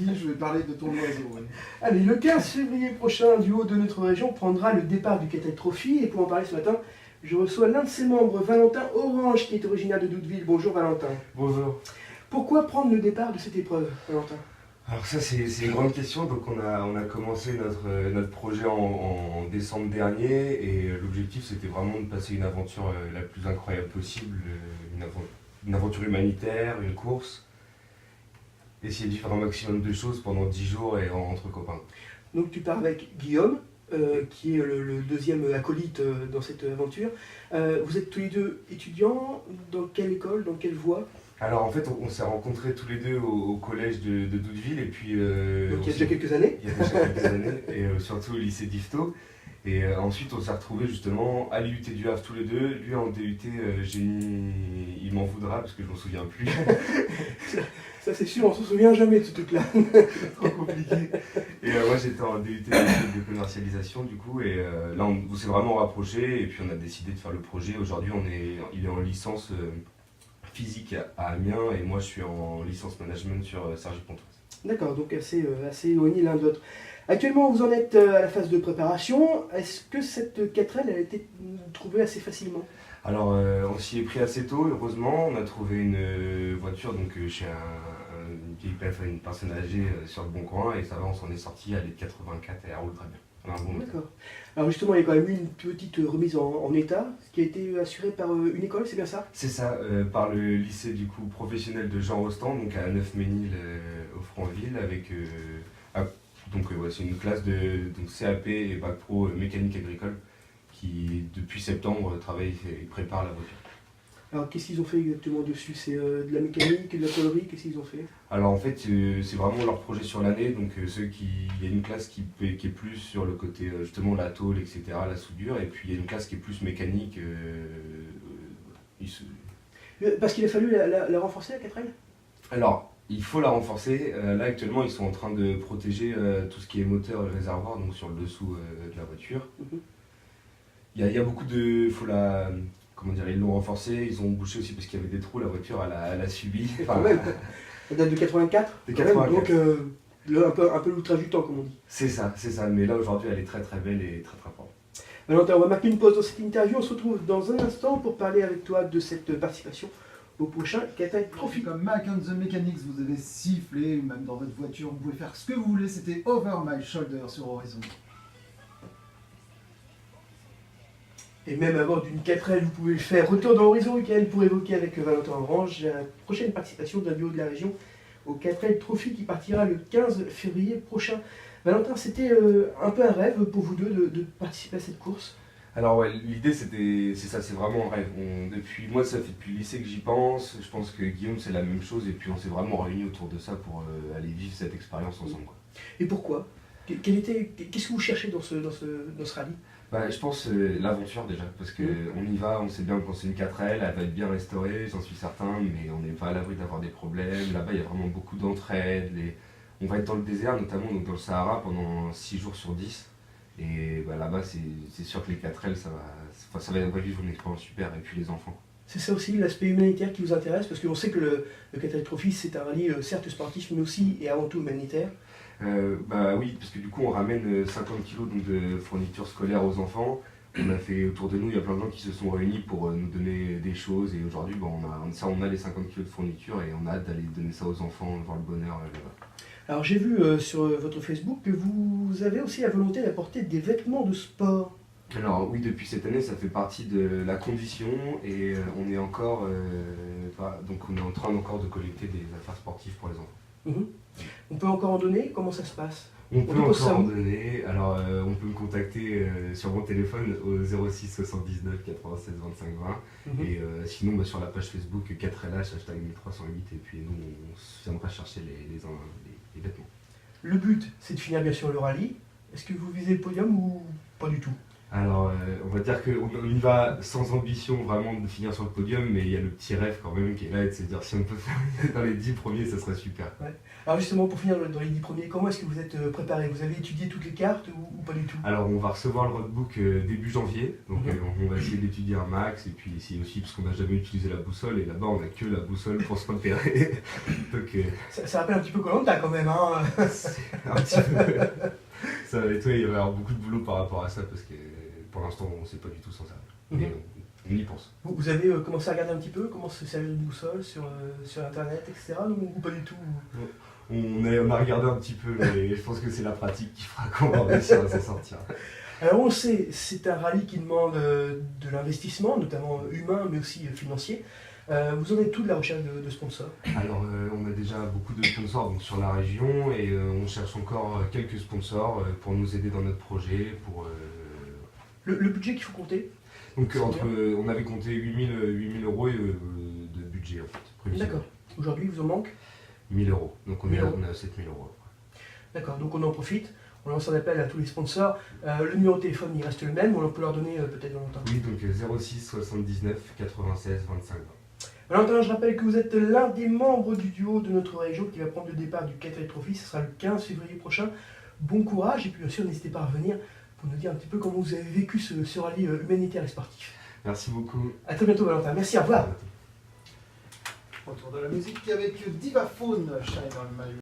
Je vais parler de ton oiseau. Ouais. Allez, le 15 février prochain, un duo de notre région prendra le départ du Catel Trophy. Et pour en parler ce matin, je reçois l'un de ses membres, Valentin Orange, qui est originaire de Douteville. Bonjour Valentin. Bonjour. Pourquoi prendre le départ de cette épreuve, Valentin? Alors ça c'est une grande question, donc on a commencé notre projet en décembre dernier et l'objectif c'était vraiment de passer une aventure la plus incroyable possible, une aventure humanitaire, une course, essayer de faire un maximum de choses pendant 10 jours et entre copains. Donc tu pars avec Guillaume, qui est le deuxième acolyte dans cette aventure. Vous êtes tous les deux étudiants, dans quelle école, dans quelle voie? Alors en fait on s'est rencontrés tous les deux au collège de Douteville et puis... Donc il y a déjà quelques années. Il y a déjà quelques années et surtout au lycée d'Yvetot. Et ensuite on s'est retrouvés justement à l'IUT du Havre tous les deux, lui en DUT génie, il m'en voudra parce que je m'en souviens plus. Ça c'est sûr, on se souvient jamais de ce truc-là. Trop compliqué. Et moi j'étais en DUT de commercialisation du coup et là on s'est vraiment rapprochés et puis on a décidé de faire le projet. Aujourd'hui il est en licence physique à Amiens et moi je suis en licence management sur Cergy-Pontoise. D'accord, donc assez éloignés l'un de l'autre. Actuellement, vous en êtes à la phase de préparation. Est-ce que cette 4L a été trouvée assez facilement? Alors, on s'y est pris assez tôt, heureusement. On a trouvé une voiture donc, chez une personne âgée sur le Bon Coin et ça va, on s'en est sorti, elle est de 84 et elle roule très bien. On a un bon moteur. D'accord. Alors justement, il y a quand même eu une petite remise en état, ce qui a été assuré par une école, c'est bien ça? C'est ça, par le lycée du coup professionnel de Jean Rostand, donc à Neufménil au Franville, avec c'est une classe de CAP et Bac Pro mécanique agricole qui depuis septembre travaille et prépare la voiture. Alors qu'est-ce qu'ils ont fait exactement dessus? C'est de la mécanique, de la tôlerie, qu'est-ce qu'ils ont fait? Alors en fait c'est vraiment leur projet sur l'année, donc il y a une classe qui est plus sur le côté justement la tôle, etc., la soudure, et puis il y a une classe qui est plus mécanique. Parce qu'il a fallu la renforcer, la 4L? Alors il faut la renforcer, là actuellement ils sont en train de protéger tout ce qui est moteur et réservoir, donc sur le dessous de la voiture. Il y a beaucoup de... Comment dire, ils l'ont renforcé, ils ont bouché aussi parce qu'il y avait des trous, la voiture elle a subi. Enfin, quand même, ça date de 84. De 84. Donc un peu l'outrage du temps, comme on dit. C'est ça, mais là aujourd'hui elle est très très belle et très très propre. Valentin, on va marquer une pause dans cette interview, on se retrouve dans un instant pour parler avec toi de cette participation au prochain Catel Trophy. Comme Mac and the Mechanics, vous avez sifflé, ou même dans votre voiture, vous pouvez faire ce que vous voulez. C'était Over My Shoulder sur Horizon. Et même à bord d'une 4L, vous pouvez le faire. Retour dans Horizon Week-end pour évoquer avec Valentin Orange la prochaine participation d'un duo de la région au 4L Trophy qui partira le 15 février prochain. Valentin, c'était un peu un rêve pour vous deux de participer à cette course? Alors ouais, l'idée c'est ça, c'est vraiment un rêve. Moi ça fait depuis le lycée que j'y pense, je pense que Guillaume c'est la même chose et puis on s'est vraiment réunis autour de ça pour aller vivre cette expérience ensemble. Quoi. Et pourquoi? Qu'est-ce que vous cherchez dans ce rallye? Je pense l'aventure déjà, parce qu'on y va, on sait bien que c'est une 4L, elle va être bien restaurée, j'en suis certain, mais on n'est pas à l'abri d'avoir des problèmes. Là-bas il y a vraiment beaucoup d'entraide, on va être dans le désert, notamment donc dans le Sahara pendant 6 jours sur 10. Et là-bas, c'est sûr que les 4L, ça va vivre une expérience super, et puis les enfants. C'est ça aussi l'aspect humanitaire qui vous intéresse, parce qu'on sait que le Catel Trophy, c'est un rallye certes sportif, mais aussi et avant tout humanitaire. Oui, parce que du coup, on ramène 50 kg de fournitures scolaires aux enfants. On a fait autour de nous, il y a plein de gens qui se sont réunis pour nous donner des choses, et aujourd'hui, on a les 50 kg de fournitures, et on a hâte d'aller donner ça aux enfants, voir le bonheur là-bas. Alors j'ai vu sur votre Facebook que vous avez aussi la volonté d'apporter des vêtements de sport. Alors oui, depuis cette année, ça fait partie de la condition et on est en train encore de collecter des affaires sportives pour les enfants. On peut encore en donner? Comment ça se passe? On peut encore en donner. Alors on peut me contacter sur mon téléphone au 06 79 96 25 20 et sinon sur la page Facebook 4LH #1308 et puis nous on viendra chercher les vêtements. Le but, c'est de finir bien sûr le rallye. Est-ce que vous visez le podium ou pas du tout? Alors, on va dire qu'on y va sans ambition vraiment de finir sur le podium, mais il y a le petit rêve quand même qui est là, et de se dire si on peut faire dans les 10 premiers, ça serait super. Alors justement, pour finir dans les 10 premiers, comment est-ce que vous êtes préparé? Vous avez étudié toutes les cartes ou pas du tout? Alors, on va recevoir le roadbook début janvier, donc on va essayer d'étudier un max, et puis essayer aussi, parce qu'on n'a jamais utilisé la boussole, et là-bas on n'a que la boussole pour se repérer. Donc, Ça rappelle un petit peu Koh-Lanta quand même, hein. c'est un petit peu... Ça va être, ouais, il va y avoir beaucoup de boulot par rapport à ça, parce que pour l'instant, on ne sait pas du tout s'en servir. Mais on y pense. Vous avez commencé à regarder un petit peu comment se servir d'une boussole sur Internet, etc. ou pas du tout? On a regardé un petit peu, mais je pense que c'est la pratique qui fera qu'on va réussir à s'en sortir. Alors on le sait, c'est un rallye qui demande de l'investissement, notamment humain, mais aussi financier. Vous en êtes tout de la recherche de sponsors? Alors, on a déjà beaucoup de sponsors donc, sur la région, et on cherche encore quelques sponsors pour nous aider dans notre projet. Le budget qu'il faut compter? Donc, on avait compté 8 000 euros de budget en fait. Prévisionnel. D'accord. Aujourd'hui, il vous en manque? 1 000 euros. Donc, on 1 000 a 7 000 euros. D'accord, donc on en profite. On lance un appel à tous les sponsors. Le numéro de téléphone, il reste le même. On peut leur donner peut-être Valentin. Oui, donc 06 79 96 25 20. Valentin, je rappelle que vous êtes l'un des membres du duo de notre région qui va prendre le départ du Cathay Trophy. Ce sera le 15 février prochain. Bon courage, et puis bien sûr, n'hésitez pas à revenir pour nous dire un petit peu comment vous avez vécu ce rallye humanitaire et sportif. Merci beaucoup. A très bientôt, Valentin. Merci, au revoir. Autour de la musique avec Divaphone, Shine on My